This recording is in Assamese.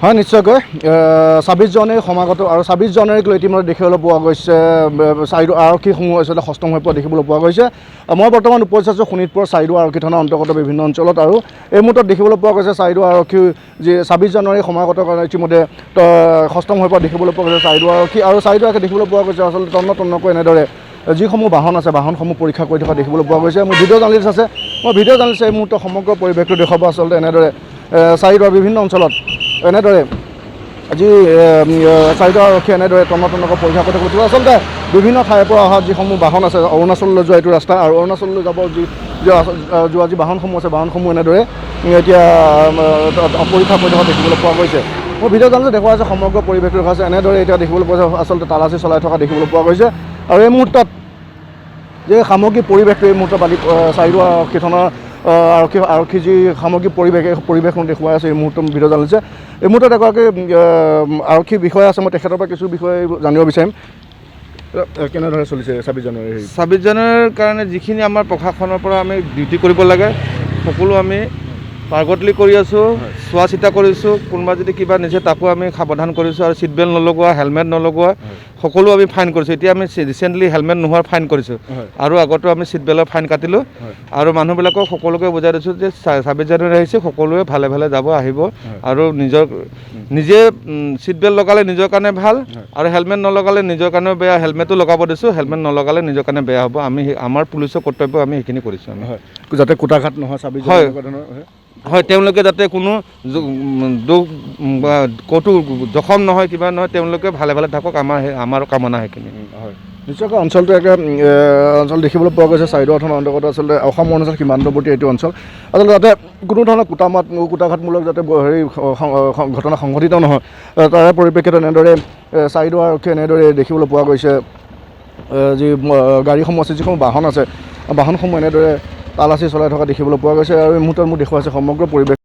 হয় নিশ্চয়কৈ ২৬ জানুৱাৰী সমাগত আৰু ২৬ জানুৱাৰীক লৈ ইতিমধ্যে দেখিবলৈ পোৱা গৈছে চাইডো আৰক্ষীসমূহ আচলতে সষ্টম হৈ পৰা দেখিবলৈ পোৱা গৈছে। মই বৰ্তমান উপস্থিত আছোঁ শোণিতপুৰ চাইডো আৰক্ষী থানাৰ অন্তৰ্গত বিভিন্ন অঞ্চলত আৰু এই মুহূৰ্তত দেখিবলৈ পোৱা গৈছে চাইডো আৰক্ষী যি ২৬ জানুৱাৰী সমাগত কাৰণে ইতিমধ্যে সষ্টম হৈ পৰা দেখিবলৈ পোৱা গৈছে চাইডো আৰক্ষী আৰু চাইডো আৰক্ষী দেখিবলৈ পোৱা গৈছে আচলতে তন্নকৈ এনেদৰে যিসমূহ বাহন আছে বাহনসমূহ পৰীক্ষা কৰি থকা দেখিবলৈ পোৱা গৈছে। মোৰ ভিডিঅ' জাৰ্নেলিষ্ট আছে, মই ভিডিঅ' জাৰ্নেলিষ্ট এই মুহূৰ্তত সমগ্ৰ পৰিৱেশটো দেখুৱাব আচলতে এনেদৰে চাইডোৰ বিভিন্ন অঞ্চলত এনেদৰে আজি চাইডো আৰক্ষী এনেদৰে তন্নকৈ পৰীক্ষা কৰি থাকিব। আচলতে বিভিন্ন ঠাইৰ পৰা অহা যিসমূহ বাহন আছে অৰুণাচললৈ যোৱা এইটো ৰাস্তা আৰু অৰুণাচললৈ যাব যোৱা যি বাহনসমূহ আছে বাহনসমূহ এনেদৰে এতিয়া পৰীক্ষা কৰি থকা দেখিবলৈ পোৱা গৈছে। মই ভিডিঅ' জাৰ্নেলিষ্ট দেখুৱাই আছে সমগ্ৰ পৰিৱেশটো দেখাইছে এনেদৰে এতিয়া দেখিবলৈ পোৱা যায় আচলতে তালাচী চলাই থকা দেখিবলৈ পোৱা গৈছে আৰু এই মুহূৰ্তত যে সামগ্ৰিক পৰিৱেশটো এই মুহূৰ্তত চাইডো আৰক্ষী থানাৰ আৰক্ষী যি সামগ্ৰিক পৰিৱেশ এই পৰিৱেশখন দেখুৱাই আছে এই মুহূৰ্তত ভিডিঅ' জাৰ্নেলিষ্টে। এই মুহূৰ্তত এগৰাকী আৰক্ষী বিষয়া আছে, মই তেখেতৰ পৰা কিছু বিষয়ে জানিব বিচাৰিম। কেনেদৰে চলিছে ২৬ জানুৱাৰী? ২৬ জানুৱাৰীৰ কাৰণে যিখিনি আমাৰ প্ৰশাসনৰ পৰা আমি ডিউটি কৰিব লাগে সকলো আমি পাৰ্গতলি কৰি আছোঁ, চোৱা চিতা কৰিছোঁ। কোনোবা যদি কিবা নিছে তাকো আমি সাৱধান কৰিছোঁ আৰু ছিট বেল্ট নলগোৱা, হেলমেট নলগোৱা সকলো আমি ফাইন কৰিছোঁ। এতিয়া আমি ৰিচেণ্টলি হেলমেট নোহোৱাৰ ফাইন কৰিছোঁ আৰু আগতো আমি ছিট বেল্টৰ ফাইন কাটিলোঁ আৰু মানুহবিলাকক সকলোকে বুজাই দিছোঁ যে ২৬ জানুৱাৰী আহিছে, সকলোৱে ভালে ভালে যাব আহিব আৰু নিজে ছিট বেল্ট লগালে নিজৰ কাৰণে ভাল আৰু হেলমেট নলগালে নিজৰ কাৰণেও বেয়া। হেলমেটো লগাব দিছোঁ, হেলমেট নলগালে নিজৰ কাৰণে বেয়া হ'ব। আমি আমাৰ পুলিচৰ কৰ্তব্য আমি সেইখিনি কৰিছোঁ। আমি যাতে কুটাঘাত নহয় ২৬ জানুৱাৰী হয়, তেওঁলোকে যাতে কোনো দুখ বা ক'তো জখম নহয় কিবা নহয়, তেওঁলোকে ভালে ভালে থাকক, আমাৰ কামনা সেইখিনি। হয় নিশ্চয়কৈ অঞ্চলটো অঞ্চল দেখিবলৈ পোৱা গৈছে চাইডো থানাৰ অন্তৰ্গত আচলতে অসম অৰুণাচল সীমান্তৱৰ্তী এইটো অঞ্চল। আচলতে যাতে কোনো ধৰণৰ কুটাঘাতমূলক যাতে ঘটনা সংঘটিত নহয় তাৰে পৰিপ্ৰেক্ষিতত এনেদৰে চাইডো আৰক্ষী এনেদৰে দেখিবলৈ পোৱা গৈছে যি গাড়ীসমূহ আছে যিসমূহ বাহন আছে বাহনসমূহ এনেদৰে তালাচী চলাই থকা দেখিবলৈ পোৱা গৈছে আৰু এই মুহূৰ্তত মোক দেখুৱাইছে সমগ্ৰ পৰিৱেশ।